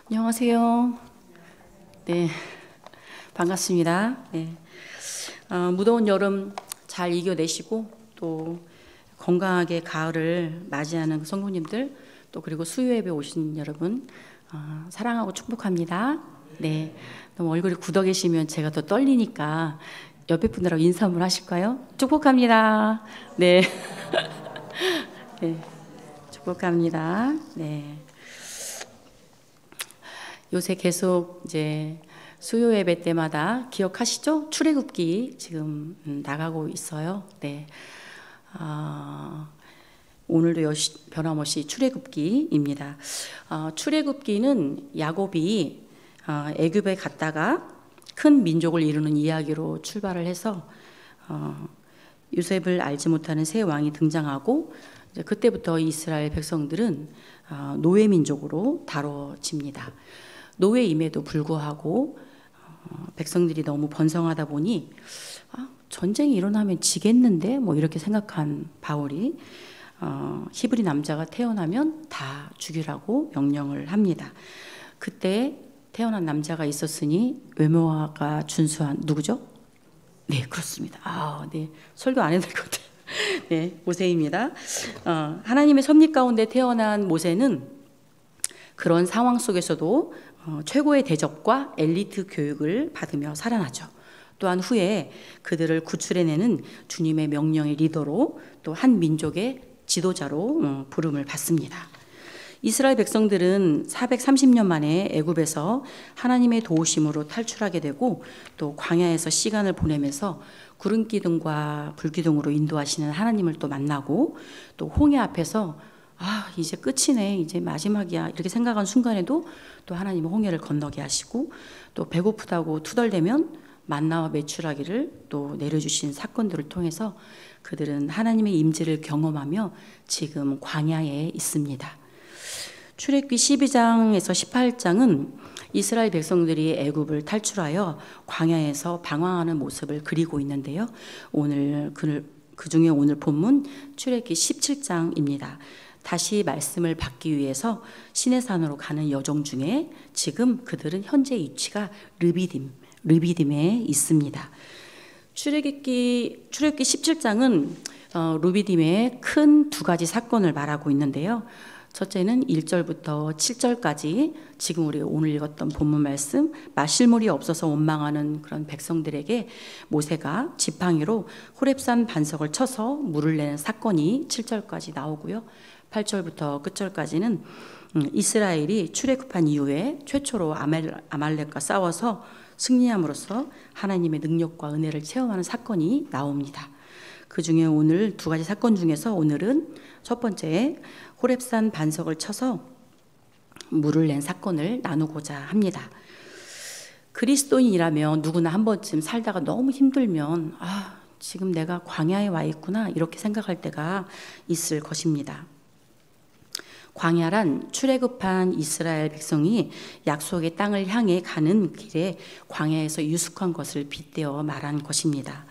안녕하세요. 네, 반갑습니다. 네, 무더운 여름 잘 이겨내시고 또 건강하게 가을을 맞이하는 성도님들 또 그리고 수요 예배 오신 여러분 사랑하고 축복합니다. 네, 너무 얼굴이 굳어 계시면 제가 더 떨리니까 옆에 분들하고 인사 한번 하실까요? 축복합니다. 네, 네, 축복합니다. 네. 요새 계속 이제 수요 예배 때마다 기억하시죠? 출애굽기 지금 나가고 있어요. 네. 오늘도 변함없이 출애굽기입니다. 출애굽기는 야곱이 애굽에 갔다가 큰 민족을 이루는 이야기로 출발을 해서 요셉을 알지 못하는 새 왕이 등장하고 이제 그때부터 이스라엘 백성들은 노예 민족으로 다뤄집니다. 노예임에도 불구하고 백성들이 너무 번성하다 보니 전쟁이 일어나면 지겠는데 뭐 이렇게 생각한 바울이 히브리 남자가 태어나면 다 죽이라고 명령을 합니다. 그때 태어난 남자가 있었으니 외모가 준수한 누구죠? 네, 그렇습니다. 네, 설교 안 해도 될 것 같아요. 네, 모세입니다. 하나님의 섭리 가운데 태어난 모세는 그런 상황 속에서도 최고의 대접과 엘리트 교육을 받으며 살아나죠. 또한 후에 그들을 구출해내는 주님의 명령의 리더로 또 한 민족의 지도자로 부름을 받습니다. 이스라엘 백성들은 430년 만에 애굽에서 하나님의 도우심으로 탈출하게 되고 또 광야에서 시간을 보내면서 구름 기둥과 불 기둥으로 인도하시는 하나님을 또 만나고 또 홍해 앞에서 이제 끝이네, 이제 마지막이야 이렇게 생각한 순간에도 또 하나님은 홍해를 건너게 하시고 또 배고프다고 투덜대면 만나와 메추라기를 또 내려주신 사건들을 통해서 그들은 하나님의 임재를 경험하며 지금 광야에 있습니다. 출애굽기 12장에서 18장은 이스라엘 백성들이 애굽을 탈출하여 광야에서 방황하는 모습을 그리고 있는데요. 오늘 그 중에 오늘 본문 출애굽기 17장입니다. 다시 말씀을 받기 위해서 시내산으로 가는 여정 중에 지금 그들은 현재 위치가 르비딤에 있습니다. 출애굽기 17장은 르비딤의 큰 두 가지 사건을 말하고 있는데요. 첫째는 1절부터 7절까지 지금 우리가 오늘 읽었던 본문 말씀, 마실 물이 없어서 원망하는 그런 백성들에게 모세가 지팡이로 호렙산 반석을 쳐서 물을 내는 사건이 7절까지 나오고요. 8절부터 끝절까지는 이스라엘이 출애굽한 이후에 최초로 아말렉과 싸워서 승리함으로써 하나님의 능력과 은혜를 체험하는 사건이 나옵니다. 그 중에 오늘 두 가지 사건 중에서 오늘은 첫 번째 호렙산 반석을 쳐서 물을 낸 사건을 나누고자 합니다. 그리스도인이라면 누구나 한 번쯤 살다가 너무 힘들면 지금 내가 광야에 와 있구나 이렇게 생각할 때가 있을 것입니다. 광야란 출애굽한 이스라엘 백성이 약속의 땅을 향해 가는 길에 광야에서 유숙한 것을 빗대어 말한 것입니다.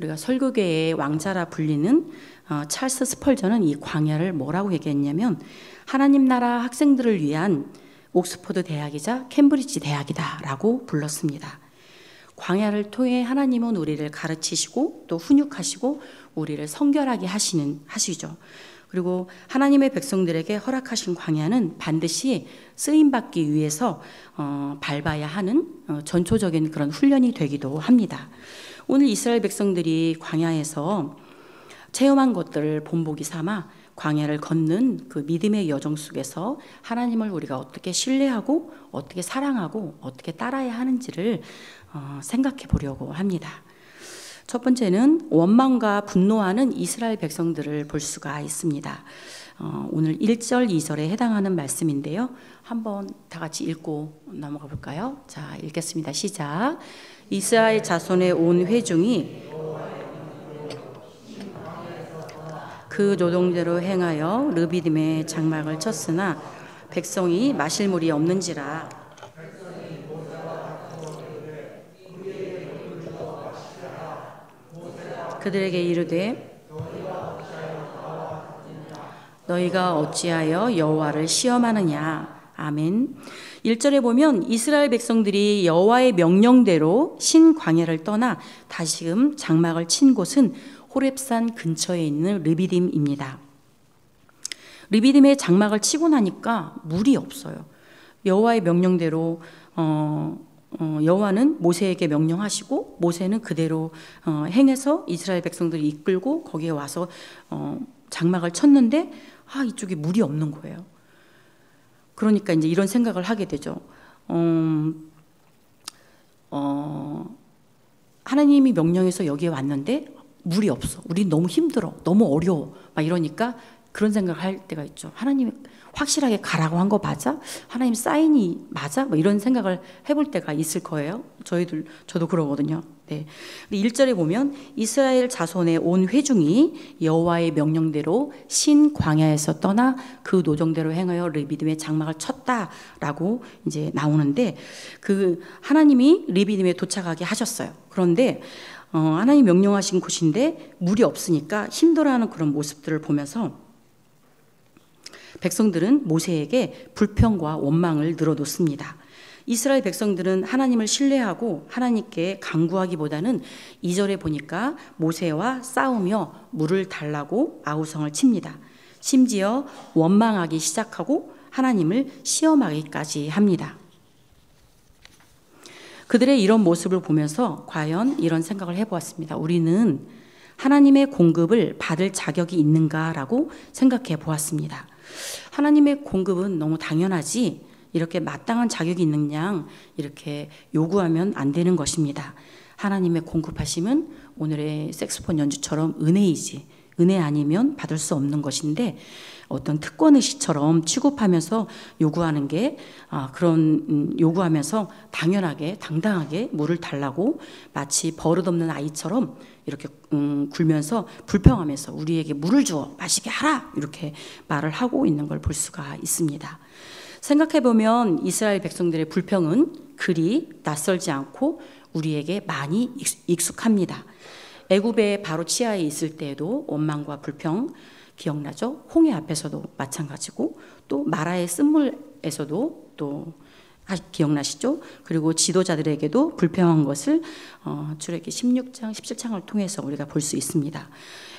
우리가 설교계의 왕자라 불리는 찰스 스펄전은 이 광야를 뭐라고 얘기했냐면 하나님 나라 학생들을 위한 옥스퍼드 대학이자 캠브리지 대학이다 라고 불렀습니다. 광야를 통해 하나님은 우리를 가르치시고 또 훈육하시고 우리를 성결하게 하시죠. 그리고 하나님의 백성들에게 허락하신 광야는 반드시 쓰임받기 위해서 밟아야 하는 전초적인 그런 훈련이 되기도 합니다. 오늘 이스라엘 백성들이 광야에서 체험한 것들을 본보기 삼아 광야를 걷는 그 믿음의 여정 속에서 하나님을 우리가 어떻게 신뢰하고 어떻게 사랑하고 어떻게 따라야 하는지를 생각해 보려고 합니다. 첫 번째는 원망과 분노하는 이스라엘 백성들을 볼 수가 있습니다. 오늘 1절, 2절에 해당하는 말씀인데요. 한번 다 같이 읽고 넘어가 볼까요? 자, 읽겠습니다. 시작. 이스라엘 자손의 온 회중이 그 노동대로 행하여 르비딤에 장막을 쳤으나 백성이 마실 물이 없는지라. 그들에게 이르되 너희가 어찌하여 여호와를 시험하느냐. 아멘. 1절에 보면 이스라엘 백성들이 여호와의 명령대로 신광야를 떠나 다시금 장막을 친 곳은 호렙산 근처에 있는 르비딤입니다. 르비딤에 장막을 치고 나니까 물이 없어요. 여호와의 명령대로 여호와는 모세에게 명령하시고 모세는 그대로 행해서 이스라엘 백성들이 이끌고 거기에 와서 장막을 쳤는데 이쪽에 물이 없는 거예요. 그러니까 이제 이런 생각을 하게 되죠. 하나님이 명령해서 여기에 왔는데 물이 없어. 우리 너무 힘들어. 너무 어려워. 막 이러니까 그런 생각을 할 때가 있죠. 하나님이 확실하게 가라고 한 거 맞아? 하나님 사인이 맞아? 뭐 이런 생각을 해볼 때가 있을 거예요. 저도 그러거든요. 네. 1절에 보면 이스라엘 자손의 온 회중이 여호와의 명령대로 신광야에서 떠나 그 노정대로 행하여 르비딤의 장막을 쳤다라고 이제 나오는데 그 하나님이 르비딤에 도착하게 하셨어요. 그런데 하나님 명령하신 곳인데 물이 없으니까 힘들어하는 그런 모습들을 보면서 백성들은 모세에게 불평과 원망을 늘어놓습니다. 이스라엘 백성들은 하나님을 신뢰하고 하나님께 간구하기보다는 2절에 보니까 모세와 싸우며 물을 달라고 아우성을 칩니다. 심지어 원망하기 시작하고 하나님을 시험하기까지 합니다. 그들의 이런 모습을 보면서 과연 이런 생각을 해보았습니다. 우리는 하나님의 공급을 받을 자격이 있는가라고 생각해 보았습니다. 하나님의 공급은 너무 당연하지 이렇게 마땅한 자격이 있는 양 이렇게 요구하면 안 되는 것입니다. 하나님의 공급하심은 오늘의 색소폰 연주처럼 은혜이지 은혜 아니면 받을 수 없는 것인데 어떤 특권의식처럼 취급하면서 요구하는 게 요구하면서 당연하게 당당하게 물을 달라고 마치 버릇없는 아이처럼 이렇게 굴면서 불평하면서 우리에게 물을 주어 마시게 하라 이렇게 말을 하고 있는 걸 볼 수가 있습니다. 생각해보면 이스라엘 백성들의 불평은 그리 낯설지 않고 우리에게 많이 익숙합니다. 애굽의 바로 치하에 있을 때에도 원망과 불평 기억나죠? 홍해 앞에서도 마찬가지고 또 마라의 쓴물에서도 또 기억나시죠? 그리고 지도자들에게도 불평한 것을 출애굽기 16장, 17장을 통해서 우리가 볼 수 있습니다.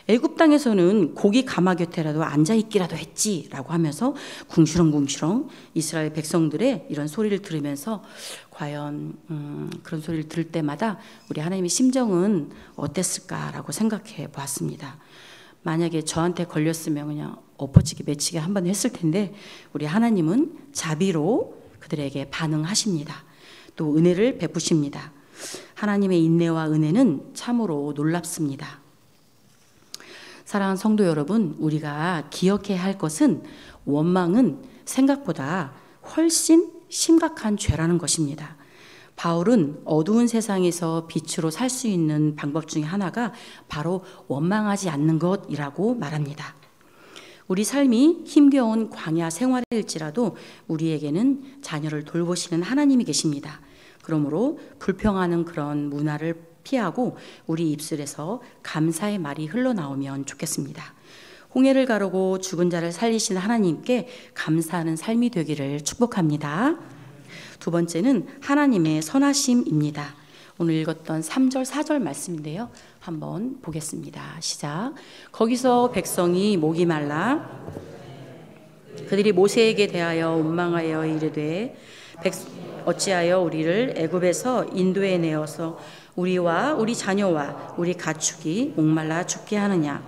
애굽 땅에서는 고기 가마 곁에라도 앉아있기라도 했지라고 하면서 궁시렁궁시렁 이스라엘 백성들의 이런 소리를 들으면서 과연 그런 소리를 들을 때마다 우리 하나님의 심정은 어땠을까라고 생각해 보았습니다. 만약에 저한테 걸렸으면 그냥 엎어치기 매치기 한번 했을 텐데 우리 하나님은 자비로 그들에게 반응하십니다. 또 은혜를 베푸십니다. 하나님의 인내와 은혜는 참으로 놀랍습니다. 사랑하는 성도 여러분, 우리가 기억해야 할 것은 원망은 생각보다 훨씬 심각한 죄라는 것입니다. 바울은 어두운 세상에서 빛으로 살 수 있는 방법 중에 하나가 바로 원망하지 않는 것이라고 말합니다. 우리 삶이 힘겨운 광야 생활일지라도 우리에게는 자녀를 돌보시는 하나님이 계십니다. 그러므로 불평하는 그런 문화를 피하고 우리 입술에서 감사의 말이 흘러나오면 좋겠습니다. 홍해를 가르고 죽은 자를 살리신 하나님께 감사하는 삶이 되기를 축복합니다. 두 번째는 하나님의 선하심입니다. 오늘 읽었던 3절, 4절 말씀인데요. 한번 보겠습니다. 시작. 거기서 백성이 목이 말라 그들이 모세에게 대하여 원망하여 이르되 어찌하여 우리를 애굽에서 인도해 내어서 우리와 우리 자녀와 우리 가축이 목말라 죽게 하느냐.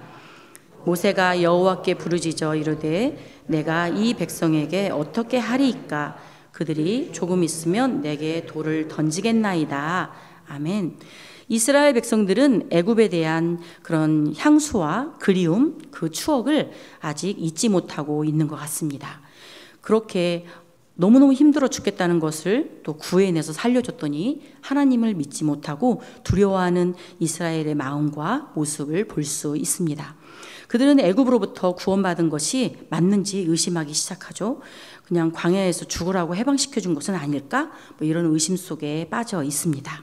모세가 여호와께 부르짖어 이르되 내가 이 백성에게 어떻게 하리이까. 그들이 조금 있으면 내게 돌을 던지겠나이다. 아멘. 이스라엘 백성들은 애굽에 대한 그런 향수와 그리움, 그 추억을 아직 잊지 못하고 있는 것 같습니다. 그렇게 너무너무 힘들어 죽겠다는 것을 또 구해내서 살려줬더니 하나님을 믿지 못하고 두려워하는 이스라엘의 마음과 모습을 볼 수 있습니다. 그들은 애굽으로부터 구원받은 것이 맞는지 의심하기 시작하죠. 그냥 광야에서 죽으라고 해방시켜 준 것은 아닐까? 뭐 이런 의심 속에 빠져 있습니다.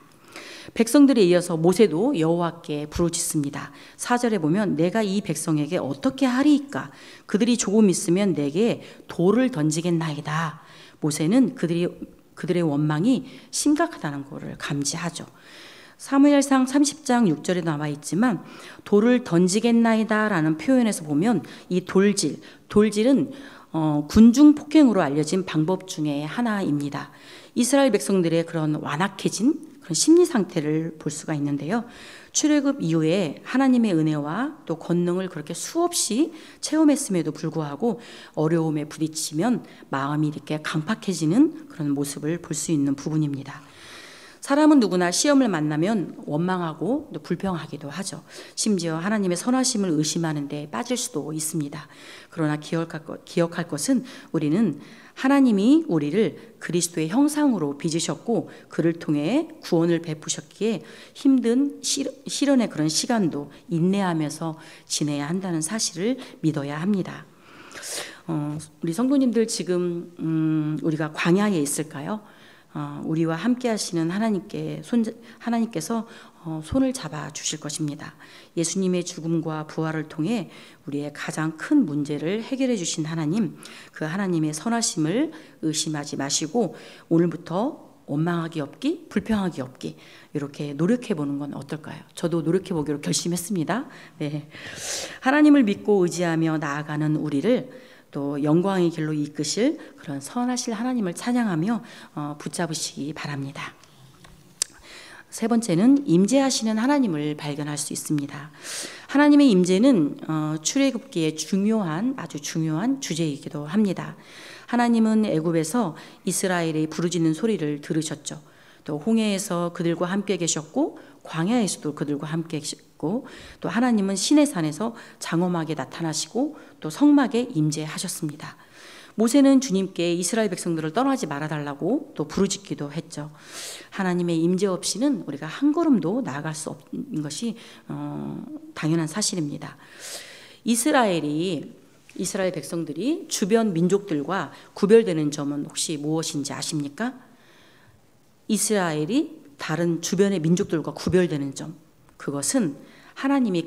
백성들에 이어서 모세도 여호와께 부르짖습니다. 4절에 보면 내가 이 백성에게 어떻게 하리이까? 그들이 조금 있으면 내게 돌을 던지겠나이다. 모세는 그들의 원망이 심각하다는 것을 감지하죠. 사무엘상 30장 6절에 나와 있지만 돌을 던지겠나이다 라는 표현에서 보면 이 돌질은 군중 폭행으로 알려진 방법 중에 하나입니다. 이스라엘 백성들의 그런 완악해진 그런 심리 상태를 볼 수가 있는데요. 출애굽 이후에 하나님의 은혜와 또 권능을 그렇게 수없이 체험했음에도 불구하고 어려움에 부딪히면 마음이 이렇게 강팍해지는 그런 모습을 볼 수 있는 부분입니다. 사람은 누구나 시험을 만나면 원망하고 또 불평하기도 하죠. 심지어 하나님의 선하심을 의심하는 데 빠질 수도 있습니다. 그러나 기억할 것은 우리는 하나님이 우리를 그리스도의 형상으로 빚으셨고 그를 통해 구원을 베푸셨기에 힘든 시련의 그런 시간도 인내하면서 지내야 한다는 사실을 믿어야 합니다. 우리 성도님들 지금 우리가 광야에 있을까요? 우리와 함께 하시는 하나님께서 손을 잡아 주실 것입니다. 예수님의 죽음과 부활을 통해 우리의 가장 큰 문제를 해결해 주신 하나님, 그 하나님의 선하심을 의심하지 마시고 오늘부터 원망하기 없기, 불평하기 없기 이렇게 노력해 보는 건 어떨까요? 저도 노력해 보기로 결심했습니다. 네. 하나님을 믿고 의지하며 나아가는 우리를 또 영광의 길로 이끄실 그런 선하실 하나님을 찬양하며 붙잡으시기 바랍니다. 세 번째는 임재하시는 하나님을 발견할 수 있습니다. 하나님의 임재는 출애굽기의 아주 중요한 주제이기도 합니다. 하나님은 애굽에서 이스라엘의 부르짖는 소리를 들으셨죠. 또 홍해에서 그들과 함께 계셨고 광야에서도 그들과 함께 계셨고 또 하나님은 시내산에서 장엄하게 나타나시고 또 성막에 임재하셨습니다. 모세는 주님께 이스라엘 백성들을 떠나지 말아달라고 또 부르짖기도 했죠. 하나님의 임재 없이는 우리가 한 걸음도 나아갈 수 없는 것이 당연한 사실입니다. 이스라엘 백성들이 주변 민족들과 구별되는 점은 혹시 무엇인지 아십니까? 이스라엘이 다른 주변의 민족들과 구별되는 점, 그것은 하나님이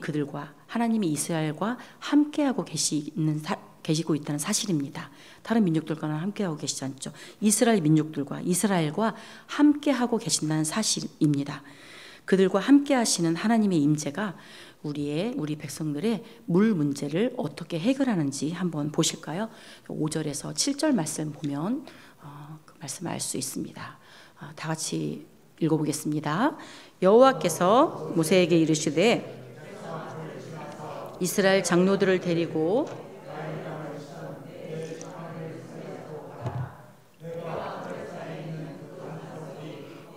이스라엘과 함께하고 계시고 있다는 사실입니다. 다른 민족들과는 함께하고 계시지 않죠. 이스라엘 민족들과 이스라엘과 함께하고 계신다는 사실입니다. 그들과 함께하시는 하나님의 임재가 우리 백성들의 물 문제를 어떻게 해결하는지 한번 보실까요? 5절에서 7절 말씀 보면 그 말씀을 알 수 있습니다. 다 같이 읽어보겠습니다. 여호와께서 모세에게 이르시되 이스라엘 장로들을 데리고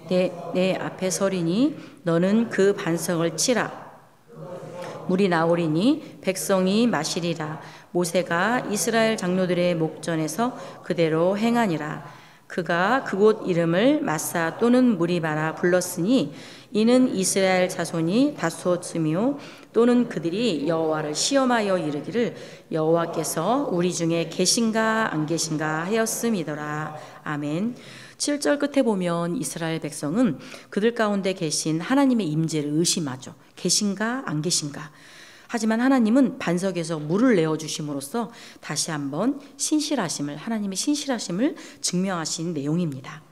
내 앞에 서리니 너는 그 반석을 치라. 물이 나오리니 백성이 마시리라. 모세가 이스라엘 장로들의 목전에서 그대로 행하니라. 그가 그곳 이름을 마사 또는 무리바라 불렀으니 이는 이스라엘 자손이 다투었으며 또는 그들이 여호와를 시험하여 이르기를 여호와께서 우리 중에 계신가 안 계신가 하였음이더라. 아멘. 7절 끝에 보면 이스라엘 백성은 그들 가운데 계신 하나님의 임재를 의심하죠. 계신가 안 계신가. 하지만 하나님은 반석에서 물을 내어주심으로써 다시 한번 하나님의 신실하심을 증명하신 내용입니다.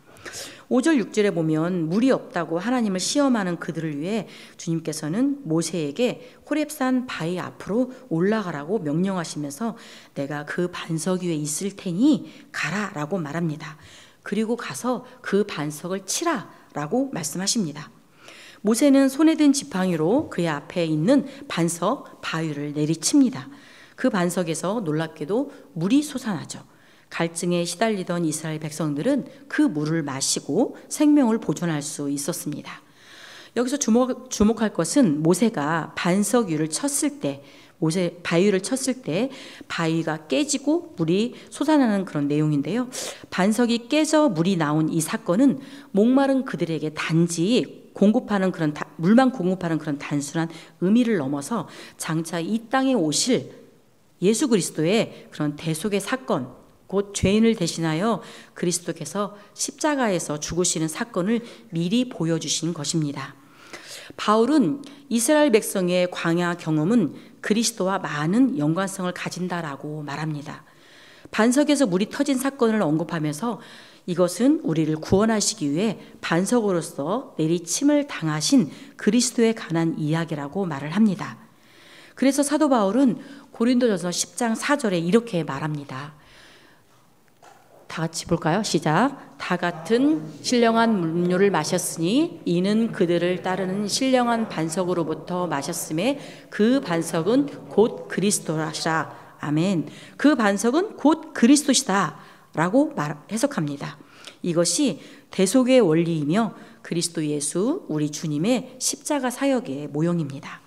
5절 6절에 보면 물이 없다고 하나님을 시험하는 그들을 위해 주님께서는 모세에게 호렙산 바위 앞으로 올라가라고 명령하시면서 내가 그 반석 위에 있을 테니 가라라고 말합니다. 그리고 가서 그 반석을 치라라고 말씀하십니다. 모세는 손에 든 지팡이로 그의 앞에 있는 반석 바위를 내리칩니다. 그 반석에서 놀랍게도 물이 솟아나죠. 갈증에 시달리던 이스라엘 백성들은 그 물을 마시고 생명을 보존할 수 있었습니다. 여기서 주목할 것은 모세가 반석 위를 쳤을 때 바위를 쳤을 때 바위가 깨지고 물이 솟아나는 그런 내용인데요. 반석이 깨져 물이 나온 이 사건은 목마른 그들에게 단지 물만 공급하는 그런 단순한 의미를 넘어서 장차 이 땅에 오실 예수 그리스도의 그런 대속의 사건, 곧 죄인을 대신하여 그리스도께서 십자가에서 죽으시는 사건을 미리 보여주신 것입니다. 바울은 이스라엘 백성의 광야 경험은 그리스도와 많은 연관성을 가진다라고 말합니다. 반석에서 물이 터진 사건을 언급하면서 이것은 우리를 구원하시기 위해 반석으로서 내리침을 당하신 그리스도에 관한 이야기라고 말을 합니다. 그래서 사도 바울은 고린도전서 10장 4절에 이렇게 말합니다. 다 같이 볼까요? 시작. 다 같은 신령한 음료를 마셨으니 이는 그들을 따르는 신령한 반석으로부터 마셨음에 그 반석은 곧 그리스도시라. 아멘. 그 반석은 곧 그리스도시다 라고 해석합니다. 이것이 대속의 원리이며 그리스도 예수 우리 주님의 십자가 사역의 모형입니다.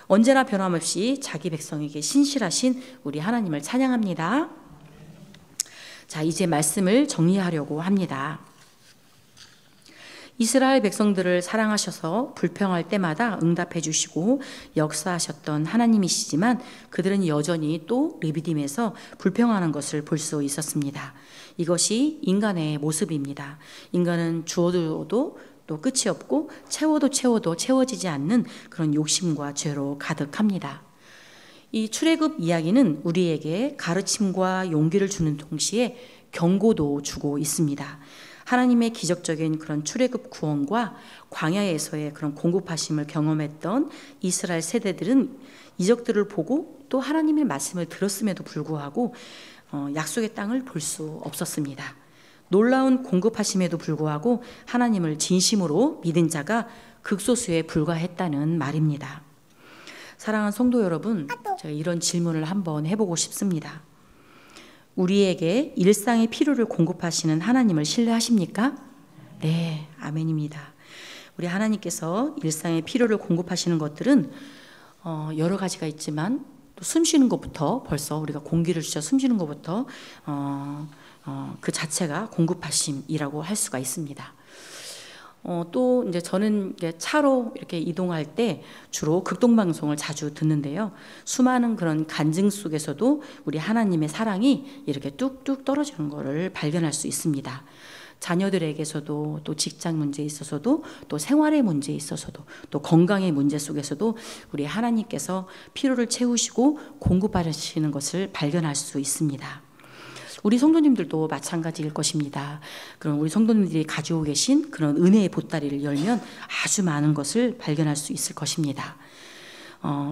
언제나 변함없이 자기 백성에게 신실하신 우리 하나님을 찬양합니다. 자, 이제 말씀을 정리하려고 합니다. 이스라엘 백성들을 사랑하셔서 불평할 때마다 응답해 주시고 역사하셨던 하나님이시지만 그들은 여전히 또 르비딤에서 불평하는 것을 볼 수 있었습니다. 이것이 인간의 모습입니다. 인간은 주어도 또 끝이 없고 채워도 채워지지 않는 그런 욕심과 죄로 가득합니다. 이 출애굽 이야기는 우리에게 가르침과 용기를 주는 동시에 경고도 주고 있습니다. 하나님의 기적적인 그런 출애굽 구원과 광야에서의 그런 공급하심을 경험했던 이스라엘 세대들은 이적들을 보고 또 하나님의 말씀을 들었음에도 불구하고 약속의 땅을 볼 수 없었습니다. 놀라운 공급하심에도 불구하고 하나님을 진심으로 믿은 자가 극소수에 불과했다는 말입니다. 사랑하는 성도 여러분, 제가 이런 질문을 한번 해보고 싶습니다. 우리에게 일상의 필요를 공급하시는 하나님을 신뢰하십니까? 네, 아멘입니다. 우리 하나님께서 일상의 필요를 공급하시는 것들은 여러 가지가 있지만 또 숨쉬는 것부터 벌써 우리가 공기를 주셔 숨쉬는 것부터 그 자체가 공급하심이라고 할 수가 있습니다. 또 이제 저는 차로 이렇게 이동할 때 주로 극동방송을 자주 듣는데요. 수많은 그런 간증 속에서도 우리 하나님의 사랑이 이렇게 뚝뚝 떨어지는 것을 발견할 수 있습니다. 자녀들에게서도 또 직장 문제에 있어서도 또 생활의 문제에 있어서도 또 건강의 문제 속에서도 우리 하나님께서 필요를 채우시고 공급하시는 것을 발견할 수 있습니다. 우리 성도님들도 마찬가지일 것입니다. 그럼 우리 성도님들이 가지고 계신 그런 은혜의 보따리를 열면 아주 많은 것을 발견할 수 있을 것입니다.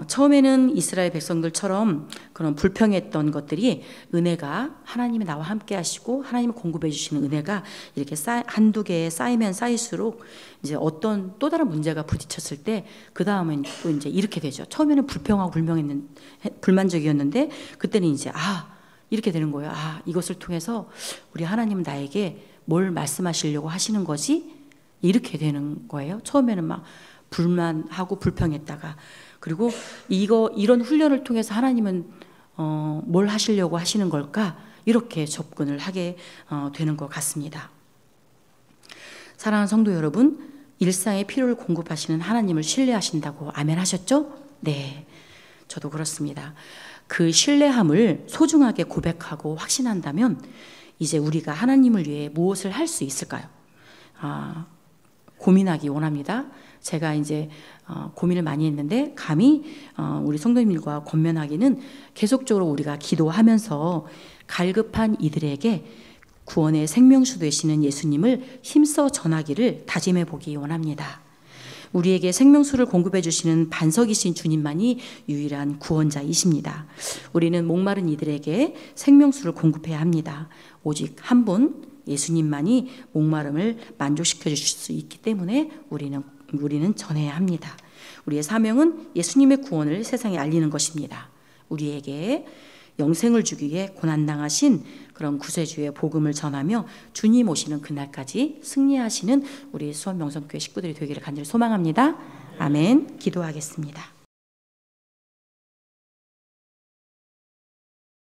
처음에는 이스라엘 백성들처럼 그런 불평했던 것들이 은혜가 하나님이 나와 함께 하시고 하나님이 공급해 주시는 은혜가 이렇게 한두 개 쌓이면 쌓일수록 이제 어떤 또 다른 문제가 부딪혔을 때 그 다음엔 또 이제 이렇게 되죠. 처음에는 불평하고 불만족이었는데 그때는 이제 이렇게 되는 거예요. 이것을 통해서 우리 하나님은 나에게 뭘 말씀하시려고 하시는 거지? 이렇게 되는 거예요. 처음에는 막 불만하고 불평했다가 그리고 이런 훈련을 통해서 하나님은 뭘 하시려고 하시는 걸까? 이렇게 접근을 하게 되는 것 같습니다. 사랑하는 성도 여러분, 일상의 필요를 공급하시는 하나님을 신뢰하신다고 아멘 하셨죠? 네, 저도 그렇습니다. 그 신뢰함을 소중하게 고백하고 확신한다면 이제 우리가 하나님을 위해 무엇을 할 수 있을까요? 고민하기 원합니다. 제가 이제 고민을 많이 했는데 감히 우리 성도님들과 권면하기는 계속적으로 우리가 기도하면서 갈급한 이들에게 구원의 생명수 되시는 예수님을 힘써 전하기를 다짐해 보기 원합니다. 우리에게 생명수를 공급해 주시는 반석이신 주님만이 유일한 구원자이십니다. 우리는 목마른 이들에게 생명수를 공급해야 합니다. 오직 한 분 예수님만이 목마름을 만족시켜 주실 수 있기 때문에 우리는 전해야 합니다. 우리의 사명은 예수님의 구원을 세상에 알리는 것입니다. 우리에게 영생을 주기 위해 고난당하신 그런 구세주의 복음을 전하며 주님 오시는 그날까지 승리하시는 우리 수원명성교회 식구들이 되기를 간절히 소망합니다. 아멘. 기도하겠습니다.